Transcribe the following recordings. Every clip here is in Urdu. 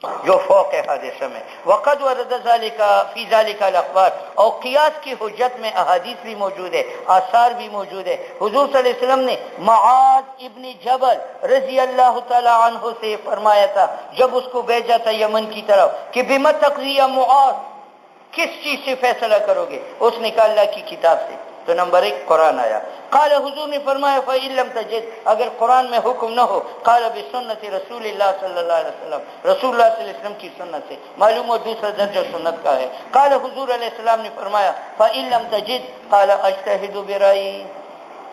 جو فوق حادثہ میں. وقد ورد ذلك فی ذلك الاخبار، اور قیاس کی حجت میں احادیث بھی موجود ہے، آثار بھی موجود ہے. حضور صلی اللہ علیہ وسلم نے معاذ ابن جبل رضی اللہ تعالی عنہ سے فرمایا تھا جب اس کو بھیجا تھا یمن کی طرف کہ بما تقضی یا معاذ، کس چیز سے فیصلہ کرو گے؟ اس نے کہا اللہ کی کتاب سے. تو نمبر 1 قرآن آیا. قال حضور نے فرمایا فَإِن لَمْ تَجِدْ، اگر قرآن میں حکم نہ ہو، قال بسنت رسول اللہ صلی اللہ علیہ وسلم، رسول اللہ صلی اللہ علیہ وسلم کی سنت سے. معلوم ہو دوسرا درجہ سنت کا ہے. قال حضور علیہ السلام نے فرمایا فَإِن لَمْ تَجِدْ قال اجتہد برأیی.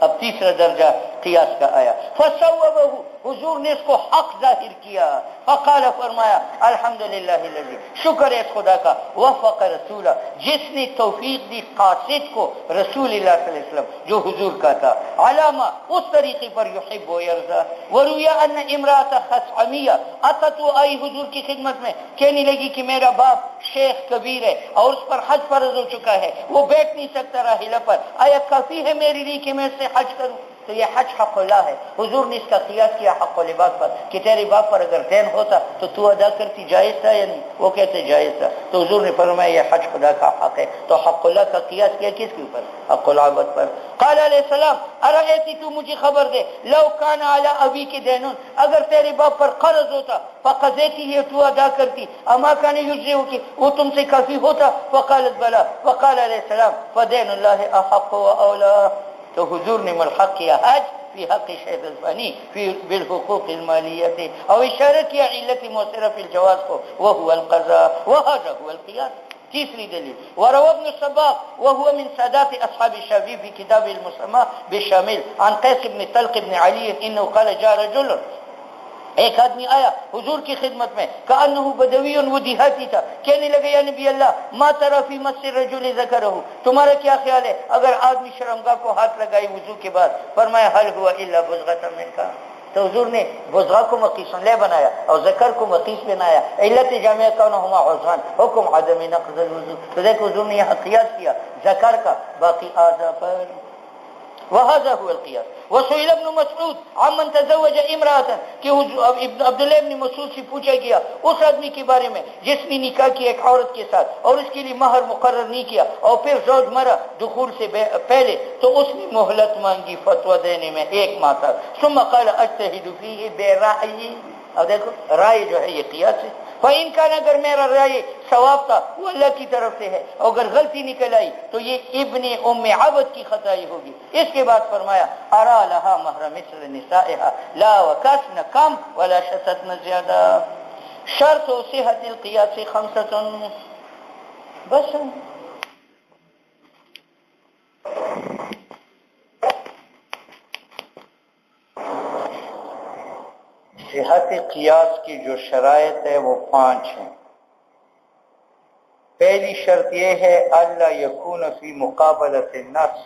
اب تیسرا درجہ قیاس کا آیا. فصوبہ، حضور نے اس کو حق ظاہر کیا. فقال، فرمایا الحمدللہ الذی، شکر ہے خدا کا، وفق رسولہ، جس نے توفیق دی قاصد کو رسول اللہ صلی اللہ علیہ وسلم جو حضور کا تھا، علامہ اس طریقے پر یحب و یرضا. وروی ان امرأۃ خثعمیہ اتت، آئی حضور کی خدمت میں، کہنے لگی کہ میرا باپ شیخ کبیر ہے اور اس پر حج فرض ہو چکا ہے، وہ بیٹھ نہیں سکتا راحلہ پر، آیا کافی ہے میرے لیے کہ میں اس سے حج کروں؟ تو یہ حج حق اللہ ہے. حضور نے اس کا قیاس کیا حق العباد پر کہ تیرے باپ پر اگر دین ہوتا تو ادا کرتی، جائز تھا یا نہیں؟ وہ کہتے جائز تھا. تو حضور نے فرمایا یہ حج خدا کا حق ہے. تو حق اللہ کا قیاس کیا کس کے اوپر؟ حق العباد پر. قال علیہ السلام ارأیتی، تو مجھے خبر دے، لو کان علی ابی کے دینون، اگر تیرے باپ پر قرض ہوتا فقضیتی، یہ تو ادا کرتی، اما کان یجزئ کی، وہ تم سے کافی ہوتا؟ فقالت بلا. وقال علیہ السلام فدین اللہ احق و اولا. تو حضور نے ملحق کیا حج فی حق شیخ الفانی فی بالحقوق المالیت، اور اشارہ کیا علت مؤثرہ فی الجواز کو، وهو القضاء وهذا هو القياس. تیسری دلیل وروى ابن الصباغ وهو من سادات اصحاب الشافعي في كتابه المسمى بالشامل عن قيس بن طلق بن علي انه قال جاء رجل، ایک آدمی آیا حضور کی خدمت میں، کأنہ بدوی، وہ دیہاتی تھا، کہنے لگے یا نبی اللہ ما تری فی مس الرجل ذکرہ، تمہارا کیا خیال ہے اگر آدمی شرمگاہ کو ہاتھ لگائے وضو کے بعد؟ فرمایا حل ہوا الا بزغۃ منک. تو حضور نے بزغہ کو مقیس لے بنایا اور ذکر کو مقیس بنایا. علت جامعہ کونہما عضوان، حکم عدم نقض الوضو. تو دیکھ حضور نے یہاں قیاس کیا ذکر کا باقی اعضاء پر. وهذا هو القياس. وسئل ابن مسعود عمن تزوج امرأة، کہ ابن عبداللہ ابن مسعود سے پوچھا گیا اس آدمی کے بارے میں جس نے نکاح کیا ایک عورت کے ساتھ اور اس کے لیے مہر مقرر نہیں کیا اور پھر زوج مرا دخول سے پہلے، تو اس نے مہلت مانگی فتویٰ دینے میں 1 ماہ تک. ثم قال اجتہد فیہ برأیی. اب دیکھو رائے جو ہے یہ قیاس ہے. فإن كان، اگر میرا رائے ثواب تھا وہ اللہ کی طرف سے ہے، اور اگر غلطی نکل آئی تو یہ ابن ام عبد کی خطائی ہوگی. اس کے بعد فرمایا ارا لها مہر مثل نسائها لا وکسن کم ولا شتتن زیادہ. شرط صحت القیاس 5. بس صحت قیاس کی جو شرائط ہے وہ 5 ہیں. پہلی شرط یہ ہے اللہ یکون فی مقابلۃ النص،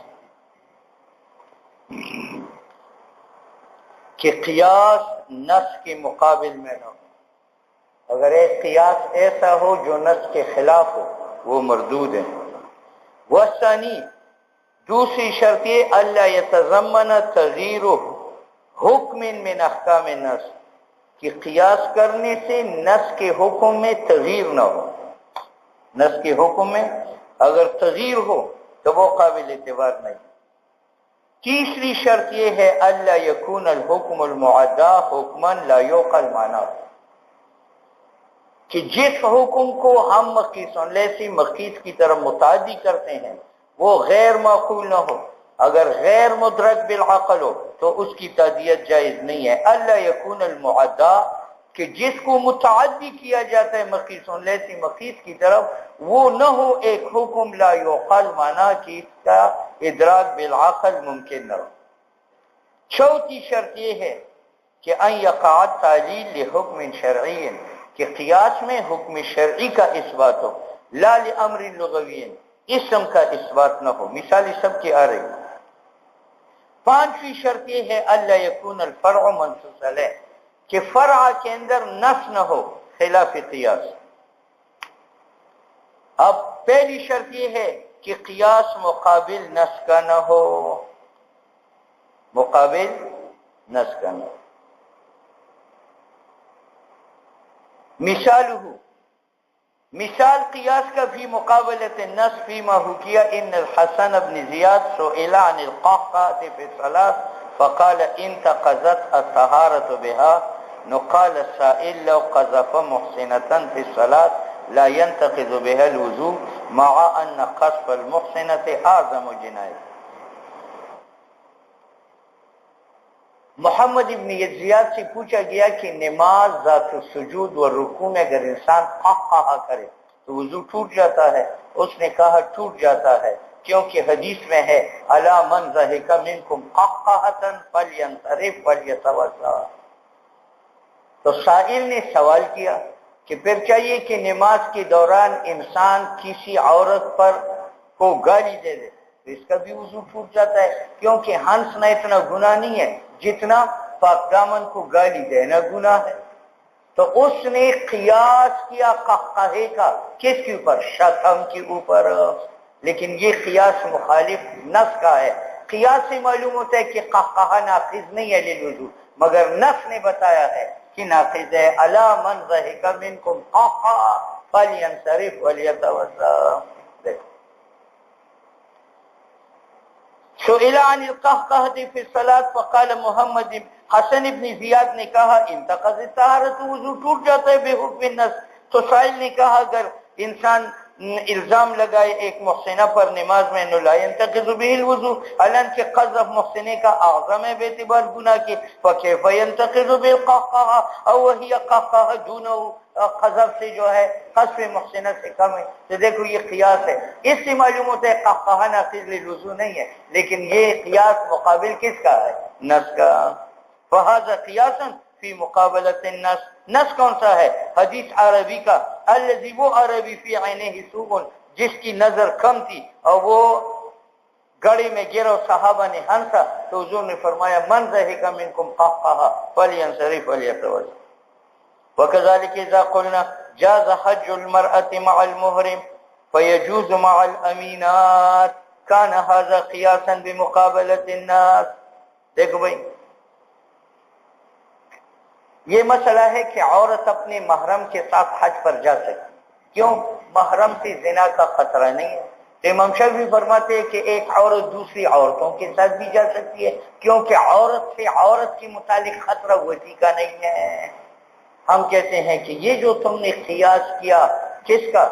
کہ قیاس نص کے مقابل میں نہ ہو. اگر ایک قیاس ایسا ہو جو نص کے خلاف ہو وہ مردود ہے. والثانی، دوسری شرط یہ اللہ یتضمن تغییر حکم من احکام النص، کہ قیاس کرنے سے نص کے حکم میں تغییر نہ ہو. نص کے حکم میں اگر تغییر ہو تو وہ قابل اعتبار نہیں. تیسری شرط یہ ہے اللہ یکون الحکم المعدی حکما لا یعقل معنی، کہ جس حکم کو ہم مقیس لیسی مقیس کی طرف متعدی کرتے ہیں وہ غیر معقول نہ ہو. اگر غیر مدرک بالعقل ہو تو اس کی تعدیت جائز نہیں ہے. اللہ یکون المعدی، کہ جس کو متعدی کیا جاتا ہے مقیس لیسی مقیس کی طرف، وہ نہ ہو ایک حکم لا یعقل معنی کی کا ادراک بالعقل ممکن نہ ہو. چوتھی شرط یہ ہے کہ ان یقع تعلیل لحکم شرعی، کہ قیاس میں حکم شرعی کا اثبات ہو، لا لامر لغوی، اسم کا اثبات نہ ہو. مثال سب کی آ رہی. 5ویں شرط یہ ہے اللہ یکون الفرع منصوص علیہ، کہ فرع کے اندر نص نہ ہو خلاف قیاس. اب پہلی شرط یہ ہے کہ قیاس مقابل نص کا نہ ہو، مقابل نص کا نہ ہو. مثال قیاس کا فی مقابلت النص فیما حکیہ ان الحسن بن زیاد سئل عن القحقحة في الصلاة فقال انتقضت الطهارة بها، نقال السائل لو قذف محسنة في الصلاة لا ينتقض بها الوضوء مع ان قذف المحسنة اعظم جنایت۔ محمد ابن زیاد سے پوچھا گیا کہ نماز ذات السجود و رکوع میں اگر انسان قہقہا کرے تو وضو ٹوٹ جاتا ہے؟ اس نے کہا ٹوٹ جاتا ہے، کیونکہ حدیث میں ہے الا من ضحک منکم قہقہۃ فلینصرف ولیتوضا۔ تو سائل نے سوال کیا کہ پھر چاہیے کہ نماز کے دوران انسان کسی عورت پر کو گالی دے دے تو اس کا بھی وضو ٹوٹ جاتا ہے، کیونکہ ہنسنا اتنا گناہ نہیں ہے جتنا پاک دامن کو گالی دینا گناہ ہے۔ تو اس نے قیاس کیا قہقہے کا کس کے اوپر؟ شتم کے اوپر، لیکن یہ قیاس مخالف نص کا ہے۔ قیاس سے معلوم ہوتا ہے کہ قہقہا ناقض نہیں ہے للوضو، مگر نص نے بتایا ہے کہ ناقض ہے۔ الا من ضحک منکم قہقہا فلینصرف ولیتوضا۔ سئل عن القہقہۃ فی الصلاۃ فقال محمد حسن ابن زیاد نے کہا انتقض الطہارۃ، وضو ٹوٹ جاتا ہے بے حکم النص۔ تو سائل نے کہا اگر انسان الزام لگائے ایک محسنہ پر نماز میں لا ينتقض به الوضوء، حالانکہ قذف محسنہ کا اعظم ہے باعتبار گناہ کے، فكيف ينتقض بالقہقہہ او وهي قہقہہ دونه، قذف سے جو ہے قذف محسنہ سے کم ہے۔ تو دیکھو یہ قیاس ہے، اس سے معلوم ہوتا ہے قہقہہ ناقض للوضوء نہیں ہے، لیکن یہ قیاس مقابل کس کا ہے؟ نص کا۔ فهذا قیاس فی مقابلت النص، نص کون سا ہے؟ حدیث عربی کا، الذی وہ عربی فی عینہ سوء، جس کی نظر کم تھی اور وہ گڑے میں گرا صحابہ نے ہنسا، تو حضور نے فرمایا من ضحک منکم قہقہا فلینصرف ولیتوضا۔ وكذلك اذا قلنا جاز حج المرأة مع المحرم فيجوز مع الامینات كان هذا قياسا بمقابلة الناس۔ دیکھو بھائی یہ مسئلہ ہے کہ عورت اپنے محرم کے ساتھ حج پر جا سکتی، کیوں؟ محرم سے زنا کا خطرہ نہیں ہے۔ تو امام شافعی فرماتے ہیں کہ ایک عورت دوسری عورتوں کے ساتھ بھی جا سکتی ہے، کیونکہ عورت سے عورت کے متعلق خطرہ وجی کا نہیں ہے۔ ہم کہتے ہیں کہ یہ جو تم نے قیاس کیا کس کا؟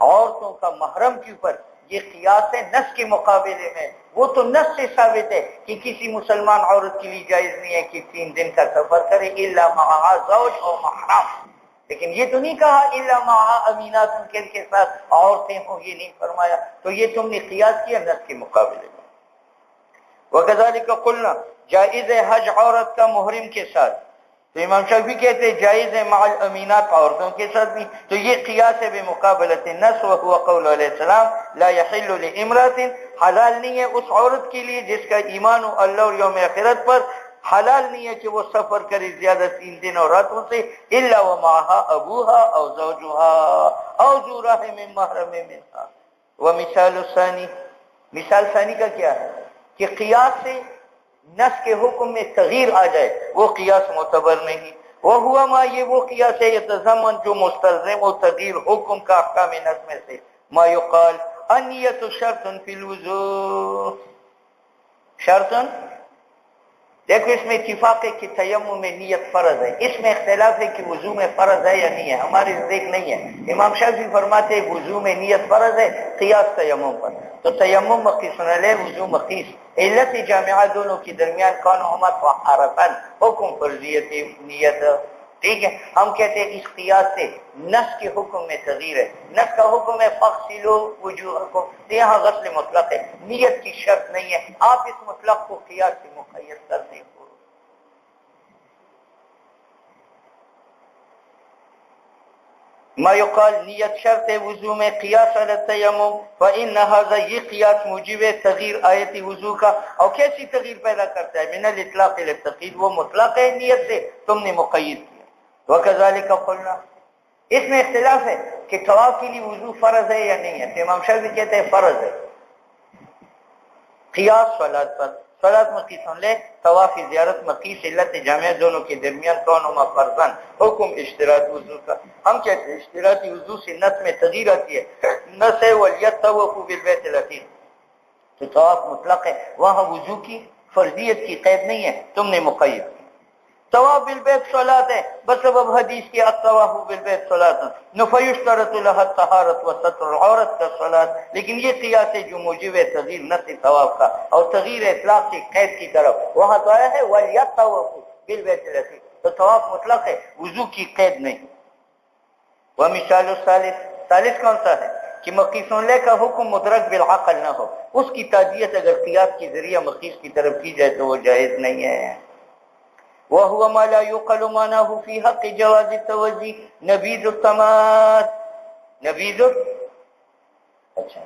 عورتوں کا محرم کے اوپر، یہ قیاس ہے نص کے مقابلے میں۔ وہ تو نص سے ثابت ہے کہ کسی مسلمان عورت کے لیے جائز نہیں ہے کہ 3 دن کا سفر کرے الا معها زوج اور محرم، لیکن یہ تو نہیں کہا الا معها امینات، ان کے ساتھ عورتیں ہوں، یہ نہیں فرمایا۔ تو یہ تم نے قیاس کیا نص کے مقابلے میں۔ وکذالک قلنا جائز ہے حج عورت کا محرم کے ساتھ، تو امام شافعی کہتے ہیں جائز ہے مع الامینات عورتوں کے ساتھ بھی، تو یہ قیاس ہے بمقابلت النص، وهو قول علیہ السلام لا يحل لامرأة، حلال نہیں ہے اس عورت کے لیے جس کا ایمان ہو اللہ اور یوم آخرت پر، حلال نہیں ہے کہ وہ سفر کرے زیادہ 3 دن اور راتوں سے، الا ومعها ابوها او زوجها او ذو رحم محرم منها۔ ومثال الثانی، مثال ثانی کا کیا ہے؟ کہ قیاس سے نص کے حکم میں تغییر آ جائے، وہ قیاس معتبر نہیں۔ وہ ہوا ما، یہ وہ قیاس ہے یتضمن جو مستلزم و تغییر حکم کا احکام نص میں سے، ما یقال النیت شرط فی الوضوء، شرط، دیکھو اس میں اتفاق ہے کہ تیمم میں نیت فرض ہے، اس میں اختلاف ہے کہ وضو میں فرض ہے یا نہیں ہے، ہمارے ذہن نہیں ہے۔ امام شافعی فرماتے ہیں وضو میں نیت فرض ہے، قیاس تیمم پر، تو تیمم مقیس علیہ، وضو مقیس، علت جامعہ دونوں کے درمیان کونہما طہارتاً، حکم فرضیت نیت، ٹھیک ہے۔ ہم کہتے ہیں اس قیاس سے نص کے حکم میں تغییر ہے، نص کا حکم ہے فاغسلوا وجوہکم، یہاں غسل مطلق ہے، نیت کی شرط نہیں ہے، آپ اس مطلق کو قیاس سے مقید کرتے ہو۔ ما یقال نیت شرط ہے وضو میں، قیاس علی التیمم، فإن هذا یہ قیاس موجب ہے تغییر آیت وضو کا، اور کیسی تغییر پیدا کرتا ہے؟ من الاطلاق الی التقیید، وہ مطلق ہے نیت سے تم نے مقید کیا۔ وکذالک قلنا، اس میں اختلاف ہے کہ طواف کے لیے وضو فرض ہے یا نہیں ہے، تو امام شافعی کہتے ہیں فرض ہے، قیاس صلاۃ پر، صلاۃ مقی سن لے، طواف زیارت مقیس علت جامعہ دونوں کے درمیان کون ہما فرضاً، حکم اشتراط وضو کا۔ ہم کہتے ہیں اشتراطی وضو سے نس میں تغیر آتی ہے، نس ہے ولیطوف بالبیت العتیق، تو طواف مطلق ہے، وہاں وضو کی فرضیت کی قید نہیں ہے، تم نے مقید کی۔ طواف بالبیت صلاۃ ہے بسبب حدیث کے الطواف بالبیت صلاۃ، فیشترط لها الطہارۃ وستر العورت کا صلاۃ، لیکن یہ قیاس ہے جو موجب ہے تغیر نس طواف کا اور تغیر اطلاق سے قید کی طرف، وہاں تو آیا ہے ولیطوف بالبیت العتیق، تو طواف مطلق ہے، وضو کی قید نہیں۔ ومثال الثالث، ثالث کون سا ہے کہ مقیس لے کا حکم مدرک بالعقل نہ ہو، اس کی تعدیت اگر قیاس کے ذریعہ مقیس کی طرف کی جائے تو وہ جائز نہیں ہے۔ وهو ما لا يقل معناه في حق جواز التوجي نبيذ التمار، نبيذ اچھا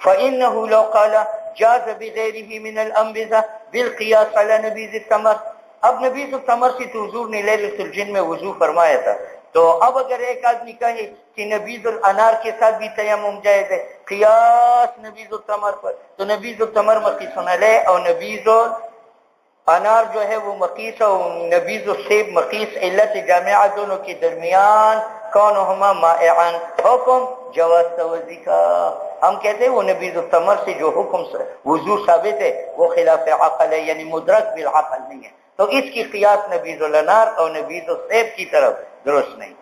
فإنه لو قال جاز بغيره من الأنبذة بالقياس على نبيذ التمر، اب نبیذ التمر سے تو حضور نے لیلۃ الجن میں وضو فرمایا تھا، تو اب اگر ایک آدمی کہے کہ نبیذ الانار کے ساتھ بھی تیمم جائز ہے، قیاس نبیذ التمر پر، تو نبیذ التمر مقیس علیہ اور نبیذ انار جو ہے وہ مقیس اور نبیذ السیب مقیس علت جامعہ دونوں کے درمیان کون ہما مائعان، حکم جواز توضی کا۔ ہم کہتے ہیں وہ نبیذ التمر سے جو حکم وضو ثابت ہے وہ خلاف عقل ہے، یعنی مدرک بالعقل نہیں ہے، تو اس کی قیاس نبیذ الانار اور نبیذ السیب کی طرف درست نہیں۔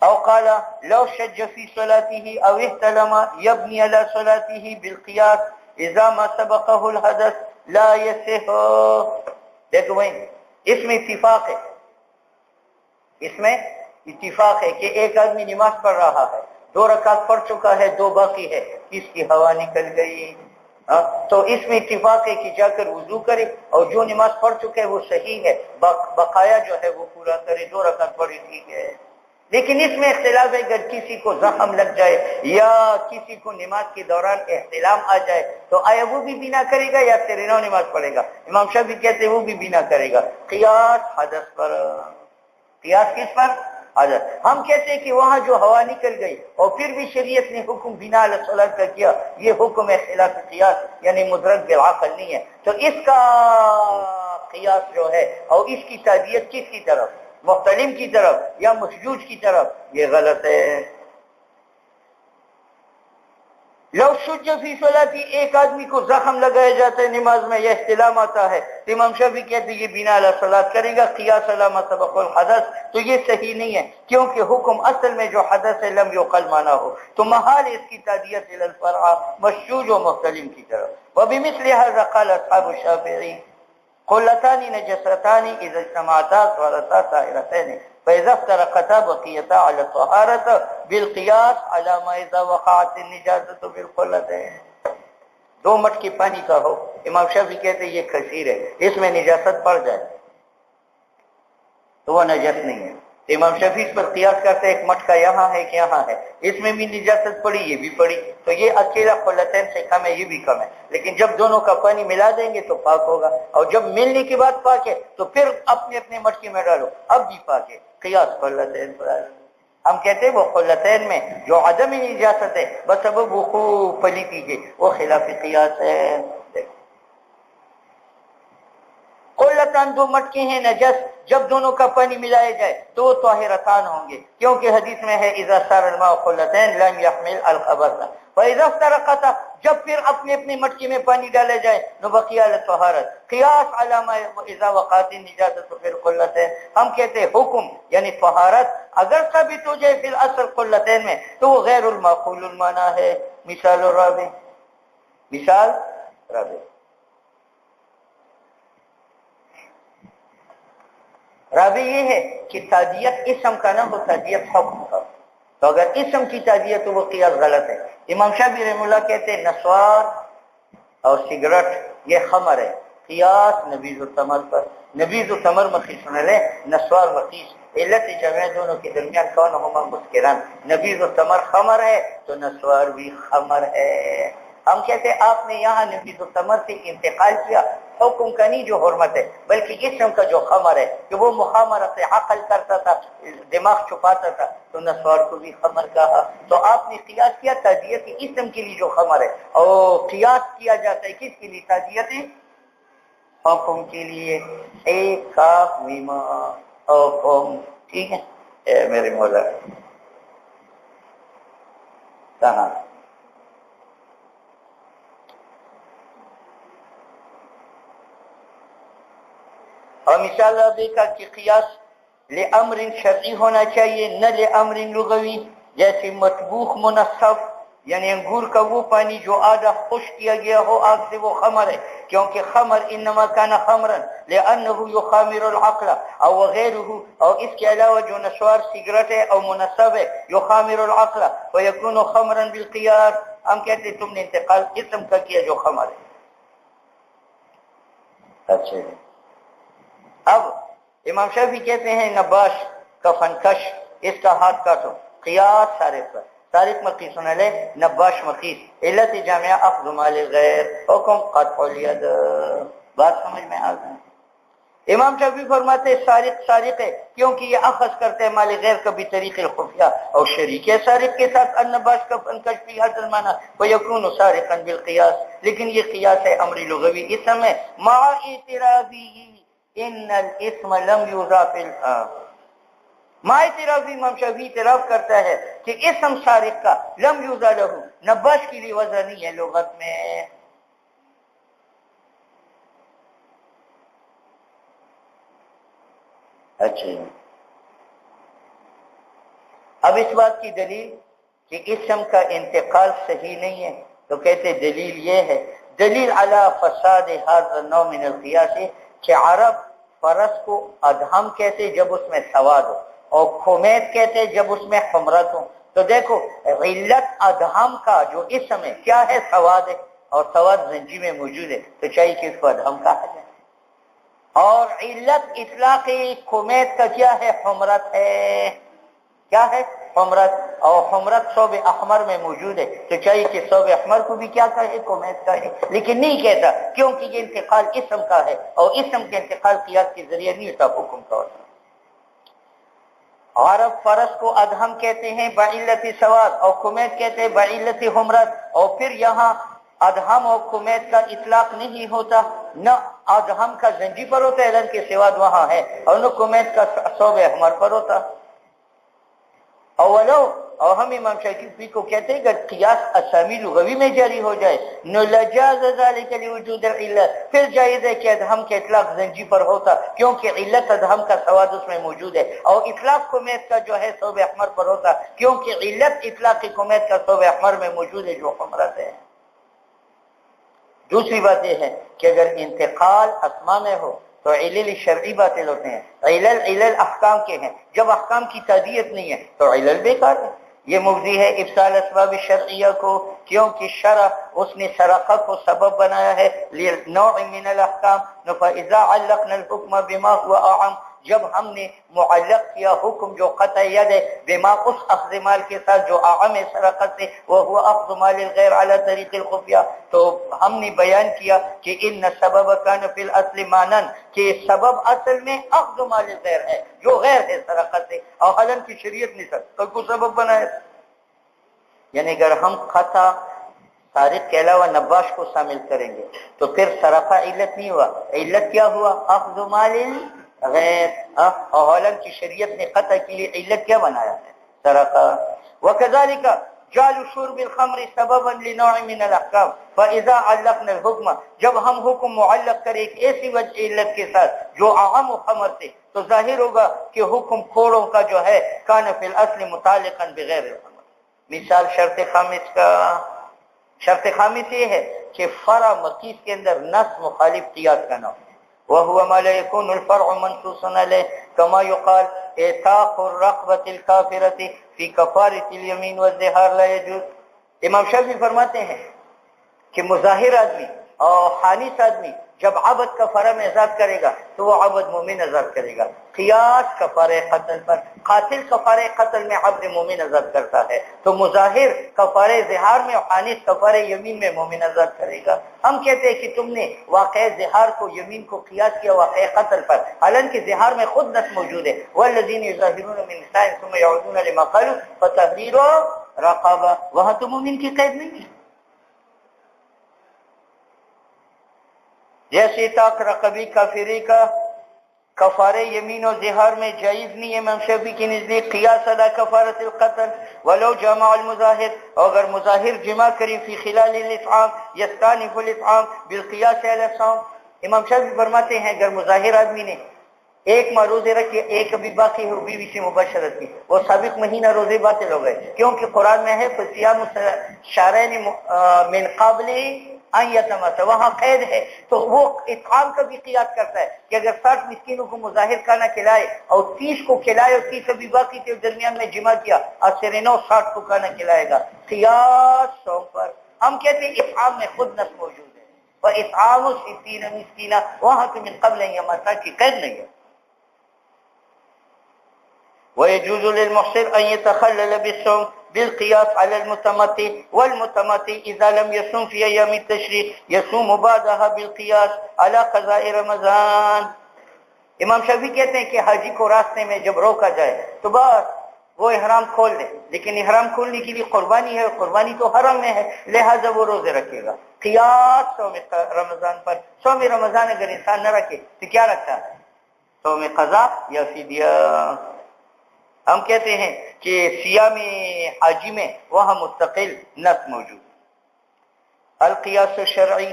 او قال لو شج في صلاته او احتلم يبني على صلاته بالقياس اذا ما سبقه الحدث لا يصح۔ دیکھو بھائی اس میں اتفاق ہے، اس میں اتفاق ہے کہ ایک آدمی نماز پڑھ رہا ہے، 2 رکعت پڑھ چکا ہے، 2 باقی ہے، کس کی ہوا نکل گئی، تو اس میں اتفاق ہے کہ جا کر وضو کرے، اور جو نماز پڑھ چکے ہے وہ صحیح ہے، بقایا جو ہے وہ پورا کرے، 2 رکعت پڑھی ٹھیک ہے۔ لیکن اس میں اختلاف ہے، اگر کسی کو زخم لگ جائے یا کسی کو نماز کے دوران احتلام آ جائے تو آیا وہ بھی بنا کرے گا یا پھر نو نماز پڑھے گا؟ امام شافعی کہتے ہیں وہ بھی بنا کرے گا، قیاس حدث پر، قیاس کس پر؟ حدث۔ ہم کہتے ہیں کہ وہاں جو ہوا نکل گئی اور پھر بھی شریعت نے حکم بنا علی الصلاۃ کا کیا، یہ حکم ہے خلاف قیاس، یعنی مدرک بالعقل نہیں ہے، تو اس کا قیاس جو ہے اور اس کی تعدیت کس کی طرف، محتلم کی طرف یا مشجوج کی طرف، یہ غلط ہے۔ لو شج فی صلاتی، ایک آدمی کو زخم لگایا جاتا ہے نماز میں یا احتلام آتا ہے، تو امام شافعی کہتے ہیں یہ بنا علی صلاۃ کرے گا، قیاس علی ما سبق الحدث، تو یہ صحیح نہیں ہے، کیونکہ حکم اصل میں جو حدث ہے لم یقل مانا ہو، تو محال اس کی تعدیت الی الفرع مشجوج و محتلم کی طرف۔ وبمثل هذا قال اصحاب الشافعی قلتان نجستان اذا اجتمعتا صارتا طاهرتين فاذا افترقتا بقيتا على الطهارة بالقياس على ما اذا وقعت النجاسة بالقلتين۔ 2 مٹکے پانی کا ہو، امام شافعی کہتے ہیں یہ کثیر ہے، اس میں نجاست پڑ جائے تو وہ نجس نہیں ہے، امام شافعی اس پر قیاس کرتے ہیں، ایک مٹکا یہاں ہے کہ یہاں ہے، اس میں بھی نجاست پڑی یہ بھی پڑی، تو یہ اکیلا قلتین سے کم ہے، یہ بھی کم ہے، لیکن جب دونوں کا پانی ملا دیں گے تو پاک ہوگا، اور جب ملنے کے بعد پاک ہے تو پھر اپنے اپنے مٹکے میں ڈالو، اب بھی پاک ہے، قیاس قلتین پر۔ ہم کہتے ہیں وہ قلتین میں جو عدم نجاست ہے بسبب وقوع پلیتی ہے وہ خلاف قیاس ہے۔ قلتان 2 مٹکے ہیں نجس، جب دونوں کا پانی ملایا جائے تو وہ طاہرتان ہوں گے، کیونکہ حدیث میں ہے اذا صار الماء قلتین لم يحمل الخبث، فاذا افترقتا، جب پھر اپنے اپنے مٹکے میں پانی ڈالا جائے نو بقی علی الطہارت، قیاس علی ما اذا وقعت النجاسۃ فی القلتین۔ ہم کہتے ہیں حکم یعنی طہارت اگر ثابت ہو جائے فی الاصل قلتین میں تو وہ غیر المعقول المعنی ہے۔ مثال الرابع، مثال رابع، رابع یہ ہے کہ تعدیت اسم کا نہ ہو، تعدیت حکم کا، تو اگر اسم کی تعدیت تو وہ قیاس غلط ہے۔ امام شافعی رحمہ اللہ کہتے ہیں نسوار اور سگریٹ یہ خمر ہے، قیاس نبیذ التمر پر، نبیذ التمر مقیس علیہ، نسوار مقیس، علت جمع دونوں کے درمیان کون ہما مسکران، نبیذ التمر خمر ہے تو نسوار بھی خمر ہے۔ ہم کہتے ہیں آپ نے یہاں نبیذ التمر سے انتقال کیا حکم کا نہیں جو حرمت ہے، بلکہ اسم کا جو خمر ہے کہ وہ مخامرت عقل کرتا تھا، دماغ چھپاتا تھا، تو نسوار کو بھی خمر کہا۔ تو آپ نے قیاس کیا تعدیت اسم کے لیے جو خمر ہے، اور قیاس کیا جاتا ہے کس کے لیے؟ تعدیت حکم کے لیے۔ ایک کاف میما حکم، ٹھیک ہے؟ اے میرے مولا کہاں اور مثال دیکھا کہ قیاس لامر شرعی ہونا چاہیے نہ لامر لغوی، جیسے مطبوخ منصف، یعنی انگور کا وہ پانی جو آدھا خشک کیا گیا ہو آگ سے، وہ خمر ہے، کیونکہ خمر انما کان خمرا لانه يخامر العقل او وغيره، اور اس کے علاوہ جو نشوار سگریٹ ہے اور منصب ہے يخامر العقل ويكون خمرا بالقياس۔ ہم کہتے ہیں تم نے انتقال اسم کا کیا جو خمر ہے۔ اچھا، اب امام شافعی کہتے ہیں نباش کا فنکش، اس کا ہاتھ کاٹو، قیاس سارق پر، سارق مقیس علیہ، نباش مقیس، علت جامعہ اخذ مال غیر، حکم قطع الید۔ بات سمجھ میں آ گئی؟ امام شافعی فرماتے ہیں سارق سارق ہے کیونکہ یہ اخذ کرتے ہیں مال غیر کا بطریق الخفیہ، اور شریک ہے سارق کے ساتھ النباش کا فنکش فی حد المعنی ویکون سارقا بالقیاس، لیکن یہ قیاس ہے امر لغوی اسم ہے، مع اعتراضی ان الاسم لم یضاف مع اعتراضی، امام شافعی اعتراف کرتا ہے کہ اسم سارق کا لم یوزا لہو، نباش کے لیے وضع نہیں ہے لغت میں۔ اچھا، اب اس بات کی دلیل کہ اسم کا انتقال صحیح نہیں ہے، تو کہتے دلیل یہ ہے، دلیل علی فساد هذا النوع من القیاس، کہ عرب فرس کو ادہم کہتے جب اس میں سواد ہو، اور کھمیت کہتے جب اس میں حمرت ہو۔ تو دیکھو علت ادہم کا جو اسم ہے کیا ہے؟ سواد ہے، اور سواد زنجی میں موجود ہے، تو چاہیے کہ اس کو ادہم کہا جائے۔ اور علت اطلاق کھمیت کا کیا ہے؟ حمرت ہے، کیا ہے؟ حمرت، اور حمرت ثوب احمر میں موجود ہے، تو چاہیے کہ ثوب احمر کو بھی کیا کہے؟ کھمیت کہے، لیکن نہیں کہتا کیونکہ یہ انتقال اسم کا ہے، اور اسم کے انتقال قیاس کے ذریعے نہیں ہوتا، حکم کا ہوتا۔ عرب فرس کو ادہم کہتے ہیں بعلت سواد، اور کھمیت کہتے ہیں بعلت حمرت، اور پھر یہاں ادہم اور کھمیت کا اطلاق نہیں ہوتا، نہ ادہم کا زنجی پر ہوتا ہے اعلان کے سواد وہاں ہے، اور نہ کھمیت کا ثوب احمر پر ہوتا۔ اولو، اور ہم امام شافعی کو کہتے ہیں کہ قیاس اسامی لغوی میں جاری ہو جائے، نو لجاز ذلك لوجود العلت، پھر جائز ہے کہ ادہم کے اطلاق زنجی پر ہوتا کیونکہ علت ادہم کا سواد اس میں موجود ہے، اور اطلاق کمیت کا جو ہے ثوب احمر پر ہوتا کیونکہ علت اطلاق کمیت کا ثوب احمر میں موجود ہے جو حمرت ہے۔ دوسری بات یہ ہے کہ اگر انتقال اسما میں ہو تو علل شرعی باطل ہوتے ہیں، علل احکام کے ہیں، جب احکام کی تعدیت نہیں ہے تو علل بیکار ہے۔ یہ مفضی ہے افصال اسباب شرعیہ کو، کیونکہ شرع اس نے سرقہ کو سبب بنایا ہے لنوع من الاحکام، فاذا علقنا الحکم بما هو اعم، جب ہم نے معلق کیا حکم جو قطع ید ہے بما اس اخذ مال کے ساتھ جو اعم سرقت سے، وهو اخذ مال الغیر على طریق الخفیہ، تو ہم نے بیان کیا کہ ان سبب کان فی الاصل مانا، کہ سبب اصل میں اخذ مال الغیر ہے جو غیر ہے سرقت سے، اور حالانکہ شریعت نے کو سبب بنایا۔ یعنی اگر ہم قطع سارق کے علاوہ نباش کو شامل کریں گے تو پھر سرقہ علت نہیں ہوا، علت کیا ہوا؟ اخذ مال غیر، اور حالانکہ شریعت نے قطع کے لیے علت کیا بنایا ہے؟ سرقہ۔ وکذالک جعل شرب الخمر سببا لنوع من الاحکام فاذا علقنا الحکم، جب ہم حکم معلق کریں ایک ایسی وجہ علت کے ساتھ جو اعم خمر سے، تو ظاہر ہوگا کہ حکم کھوڑوں کا جو ہے کان فی الاصل متعلقا بغیر الخمر۔ مثال شرط خامس کا، شرط خامس یہ ہے کہ فرع مقیس کے اندر نص مخالف قیاس کا نہ ہو، وهو ما لا يكون الفرع منصوصا عليه كما يقال اعتاق الرقبة الكافرة في كفارة اليمين والزهار لا يجوز۔ امام شافعی فرماتے ہیں کہ مظاہر آدمی اور حانث آدمی جب عبد کفارہ میں آزاد کرے گا تو وہ عبد مومن آزاد کرے گا. قیاس کفارہ قتل پر، قاتل کفارہ قتل میں عبد مومن آزاد کرتا ہے تو مظاہر کفارہ ظہار میں اور حانث کفارہ یمین میں مومن آزاد کرے گا. ہم کہتے ہیں کہ تم نے واقع ظہار کو یمین کو قیاس کیا واقع قتل پر، حالانکہ ظہار میں خود نص موجود ہے، والذین یظاہرون من نسائهم ثم یعودون لما قالوا فتحریر رقبہ، وہاں تو مومن کی قید نہیں ہے. جیسے تاک رقبی کافری کا کفارہ یمین و ظہار میں جائز نہیں ہے امام شافعی کے نزدیک. قیاس علی کفارۃ القتل ولو جمع المظاہر، اگر مظاہر جمع کریں فی خلال الاطعام یستانف الاطعام بالقیاس علی الصوم. امام شافعی فرماتے ہیں اگر مظاہر آدمی نے ایک ماہ روزے رکھے، ایک ابھی باقی ہو بیوی سے مباشرت کی، وہ سابق مہینہ روزے باطل ہو گئے، کیونکہ قرآن میں ہے فصیام شہرین من قبل ان یتماسا، وہاں قید ہے. تو وہ اطعام کا بھی قیاس کرتا ہے کہ اگر 60 مسکینوں کو مظاہر کھانا کھلائے اور 30 کو کھلائے اور 30 ابھی باقی تھے درمیان میں جمع کیا، اثر 9 60 کو کھانا کھلائے گا. قیاس صوم پر ہم کہتے ہیں اطعام میں خود نص موجود ہے، اور اطعام 60 مسکینہ وہاں تو من قبل ان یتماسا کی قید نہیں ہے. ويجوز للمحصر أن يتخلل بالصوم بالقياس على المتمتع، والمتمتع إذا لم يصوم في أيام التشريق يصوم بعدها بالقياس على قضاء رمضان. امام شافعی کہتے ہیں کہ حاجی کو راستے میں جب روکا جائے تو بس وہ احرام کھول دے، لیکن احرام کھولنے کے لیے قربانی ہے اور قربانی تو حرم میں ہے، لہذا وہ روزے رکھے گا. قیاس صوم رمضان پر. صوم رمضان اگر انسان نہ رکھے تو کیا رکھتا ہے؟ صوم قضا یا فدیہ. ہم کہتے ہیں کہ صیام حاجی میں وہاں مستقل نص موجود. القیاس الشرعی،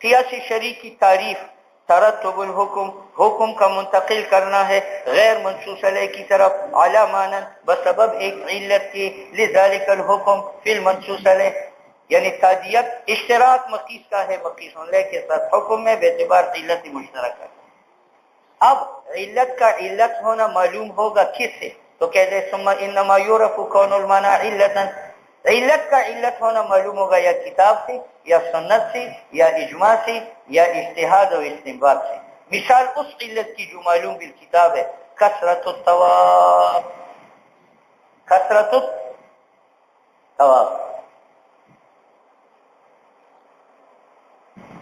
قیاس شرعی کی تعریف ترتب الحکم، حکم کا منتقل کرنا ہے غیر منصوص علیہ کی طرف، علی مانن بسبب ایک علت کی، لذالک الحکم فی المنصوص علیہ، یعنی تادیت اشتراک مقیس کا ہے مقیس علیہ کے ساتھ حکم میں باعتبار علت مشترکہ. اب علت کا علت ہونا معلوم ہوگا کس سے؟ تو کہتے ہیں ثم انما یعرف کون المعنى علتا، علت کا علت ہونا معلوم ہوگا یا کتاب سے یا سنت سے یا اجماع سے یا اجتہاد و استنباط سے. مثال اس علت کی جو معلوم بالکتاب ہے کثرت الطواف، کثرت الطواف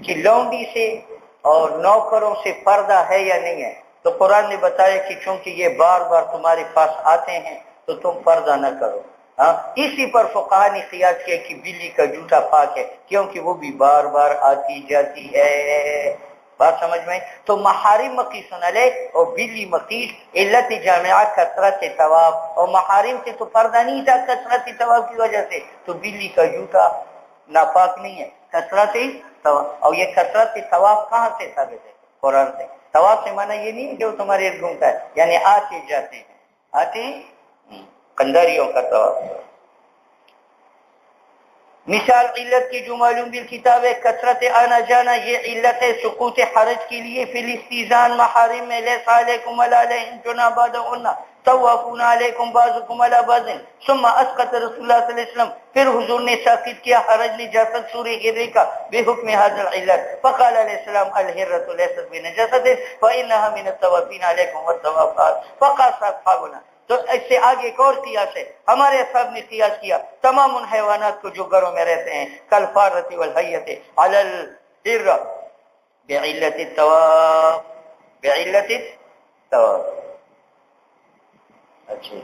کہ لونڈی سے اور نوکروں سے پردہ ہے یا نہیں ہے. تو قرآن نے بتایا کہ چونکہ یہ بار بار تمہارے پاس آتے ہیں تو تم پردہ نہ کرو. اسی پر فقہا نے قیاس کیا کہ بلی کا جوتا پاک ہے کیونکہ وہ بھی بار بار آتی جاتی ہے. بات سمجھ میں؟ تو محارم مقیس علیہ اور بلی مقیس. علت جامعہ کثرت طواف، اور محارم سے تو پردہ نہیں تھا کثرت طواف کی وجہ سے، تو بلی کا جوتا ناپاک نہیں ہے، کثرت طواف. اور یہ کثرت طواف کہاں سے ثابت ہے؟ قرآن سے. طواف سے معنی یہ نہیں کہ وہ تمہارے ارد گھومتا ہے، یعنی آتے جاتے ہیں، آتے قنداریوں کا طواف. مثال علت کی جو معلوم بالکتاب ہے کثرت آنا جانا، یہ علت ہے سقوط حرج کے لیے فی الاستیزان محارم میں. لیس علیکم ولا علیہم جناح بعدہن طوافون علیکم بعضکم علی بعض ثم اسقط رسول اللہ صلی اللہ علیہ وسلم، پھر حضور نے ساقط کیا حرج نجاست سورہ ہرے کا بے حکم حاضر علت. فقال علیہ السلام الہرۃ لیست بنجاست فانها من الطوافین علیکم والطوافات. فقاس اصحابنا، تو اس سے آگے ایک اور قیاس ہے. ہمارے اصحاب نے قیاس کیا تمام ان حیوانات کو جو گھروں میں رہتے ہیں کالفارۃ والحیۃ علی الحر بعلت الطواف، بعلت الطواف. اچھا.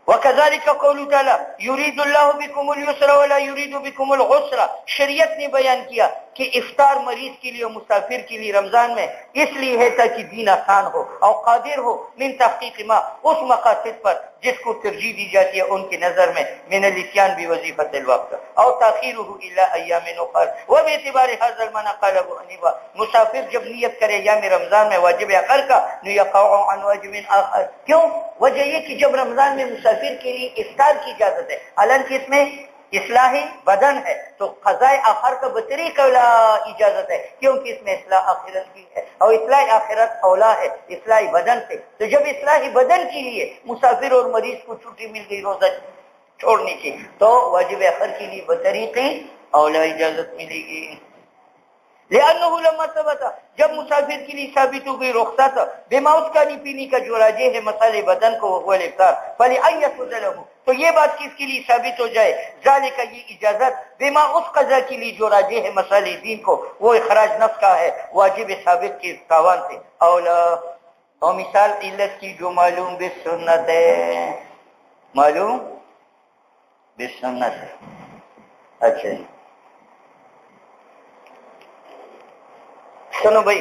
وكذلك قوله تعالی یرید اللہ بکم اليسر ولا یرید بکم العسر. شریعت نے بیان کیا کہ افطار مریض کے لیے اور مسافر کے لیے رمضان میں اس لیے ہے تاکہ دین آسان ہو اور قادر ہو من تحقیق ما، اس مقاصد پر جس کو ترجیح دی جاتی ہے ان کی نظر میں، من الاتيان بوظیفۃ الوقت او تاخیرہ الی ایام اخر. وباعتبار هذا المعنى قال ابو حنیفہ مسافر جب نیت کرے ایام رمضان میں واجب اخر کا یقع عن واجب آخر. کیوں؟ وجہ یہ کہ جب رمضان میں مسافر کے لیے افطار کی اجازت ہے، حالانکہ اس میں اصلاح بدن ہے، تو قضاء آخر کا بطریق اولا اجازت ہے کیونکہ اس میں اصلاح آخرت کی ہے اور اصلاح آخرت اولا ہے اصلاح بدن سے. تو جب اصلاح بدن کے لیے مسافر اور مریض کو چھٹی مل گئی روزہ چھوڑنے کی، تو واجب آخر کے لیے بطریق اولا اجازت ملے گی. لأنه لما ثبت جب مسافر کے لیے ثابت ہو گئی رخصت بما اس کھانے پینے کا جو راجع ہے مسائل بدن کو وہ الافطار فلأن يسد له تو یہ بات کس کے لیے ثابت ہو جائے ذالک یہ اجازت بما اس قضا کے لیے جو راجع ہے مسائل دین کو وہ اخراج نفس کا ہے واجب ثابت کے تاوان سے اولا اور مثال علت کی جو معلوم بالسنت ہے معلوم بالسنت ہے اچھا جی سنو بھائی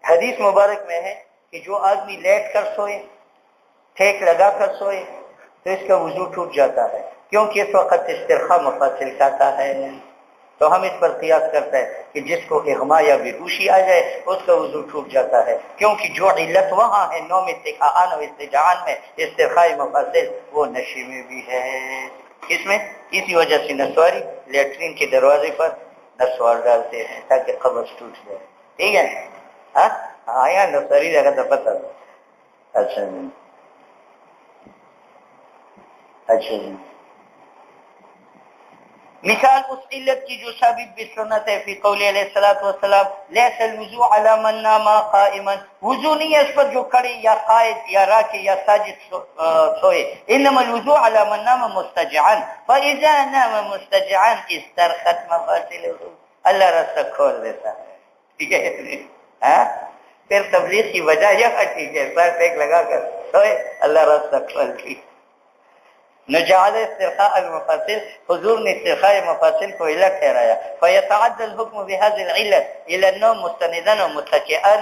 حدیث مبارک میں ہے کہ جو آدمی لیٹ کر سوئے ٹھیک لگا کر سوئے تو اس کا وضو ٹوٹ جاتا ہے کیونکہ اس وقت استرخاء مفاصل کھاتا ہے تو ہم اس پر قیاس کرتے ہیں کہ جس کو اغما یا بیہوشی آ جائے اس کا وضو ٹوٹ جاتا ہے کیونکہ جو علت وہاں ہے نوم استقاعان و استجعان میں استرخاء مفاصل وہ نشے میں بھی ہے اس میں اسی وجہ سے نسواری لیٹرین کے دروازے پر نسوار ڈالتے ہیں تاکہ قبض ٹوٹ جائے ٹھیک ہے ہاں یہاں نسواری جگہ تو پتہ اچھا جی اچھا جی مثال اس علت کی جو ثابت بسنت ہے فی قول علیہ الصلوۃ والسلام لیس الوضوء علی من نام قائما وضو نہیں ہے اس پر جو کھڑے یا قائد یا راکع یا ساجد سوئے انما الوضوء علی من نام مستجعا فاذا نام مستجعا استرخت مفاصله اللہ راستہ کھول دیتا ہے ٹھیک ہے ہاں پھر تبلیغ کی وجہ یہ ٹھیک ہے سر پیک لگا کر سوئے اللہ راستہ کھول دی نجعل استرخاء المفاصل حضور نے استرخاء مفاصل کو علت ٹھہرایا فيتعدى الحكم بهذه العلة الى النوم مستندا ومتكئا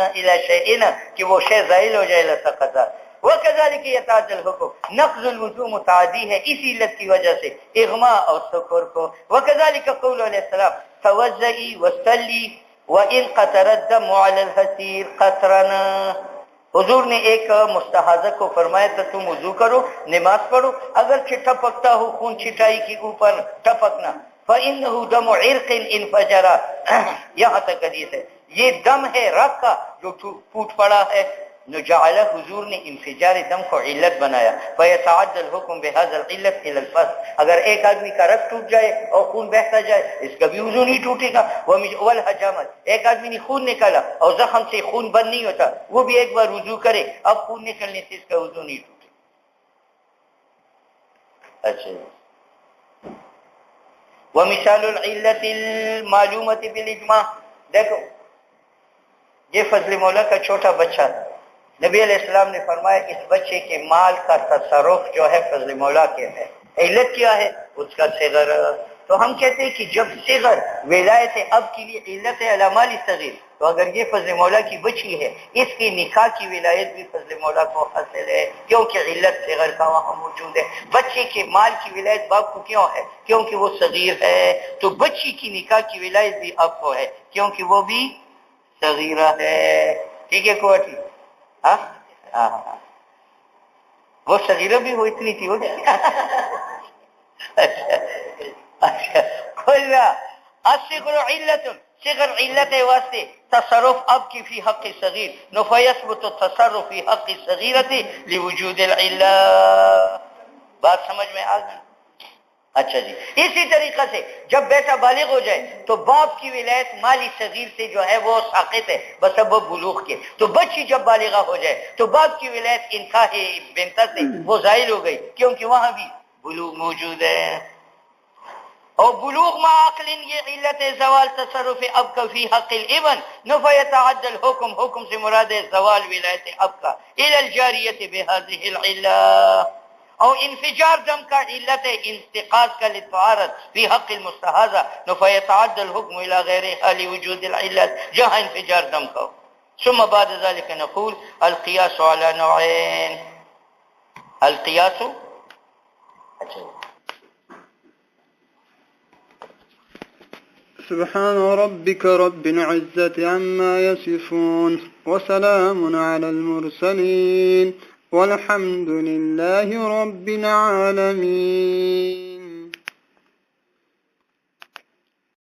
الى شيء کہ وہ شے زائل ہو جائے لسقط وكذلك يتعدى الحكم نقض الوضوء متعدی ہے اسی علت کی وجہ سے اغماء اور سکر کو وكذلك قول علیہ السلام توضئي وصلي وان قطر الدم على الحسير قطرا حضور نے ایک مستحاضہ کو فرمایا تو تم وضو کرو نماز پڑھو اگر ٹپکتا ہو خون چھٹائی کے اوپر ٹپکنا فإنه دم عرق انفجر یہاں تک حدیث ہے یہ دم ہے رگ کا جو ٹوٹ پڑا ہے نجعل حضور نے انفجار دم کو علت بنایا فيتعدى الحكم بهذا العلة الى الفسق اگر ایک آدمی کا رگ ٹوٹ جائے اور خون بہتا جائے اس کا بھی وضو نہیں ٹوٹے گا والحجامت ایک آدمی نے خون نکالا اور زخم سے خون بند نہیں ہوتا وہ بھی ایک بار وضو کرے اب خون نکلنے سے اس کا وضو نہیں ٹوٹے اچھا ومثال العلة المعلومة بالاجماع دیکھو یہ فضل مولا کا چھوٹا بچہ تھا نبی علیہ السلام نے فرمایا اس بچے کے مال کا تصرف جو ہے فضل مولا کے ہے علت کیا ہے اس کا صغر تو ہم کہتے ہیں کہ جب صغر ولایت اب کے لیے علت ہے علی مال صغیر تو اگر یہ فضل مولا کی بچی ہے اس کی نکاح کی ولایت بھی فضل مولا کو حاصل ہے کیونکہ علت صغر کا وہاں موجود ہے بچے کے مال کی ولایت باپ کو کیوں ہے کیونکہ وہ صغیر ہے تو بچی کی نکاح کی ولایت بھی اب کو ہے کیونکہ وہ بھی صغیرہ ہے ٹھیک ہے کوٹی ہاں وہ صغیرہ بھی وہ اتنی تھی وہ اچھا الصغر علت صغر علت واسطے تصرف اب کی فی حق صغیر فیثبت التصرف فی حق صغیرت لوجود العلہ بات سمجھ میں آ گئی اچھا جی اسی طریقے سے جب بیٹا بالغ ہو جائے تو باپ کی ولایت مالی صغیر سے جو ہے وہ ساقط ہے بسبب بلوغ کے تو بچی جب بالغہ ہو جائے تو باپ کی ولایت انکاح بنت سے وہ زائل ہو گئی کیونکہ وہاں بھی بلوغ موجود ہے اور بلوغ مع عقل یہ علت زوال تصرف اب کا فی حق الابن فیتعدى الحکم حکم سے مراد ہے زوال ولایت اب کا الى الجاریت بهذه العلہ اور انفجار دم کا علت ہے انتقاض کا للطہارت فی حق المستحاضہ فیتعدى الحکم الى غیرها لوجود العلت جہاں انفجار دم کا ثم بعد ذلك نقول القياس على نوعين القياس سبحان ربك رب العزة عما يصفون وسلام على المرسلين والحمد لله رب العالمين.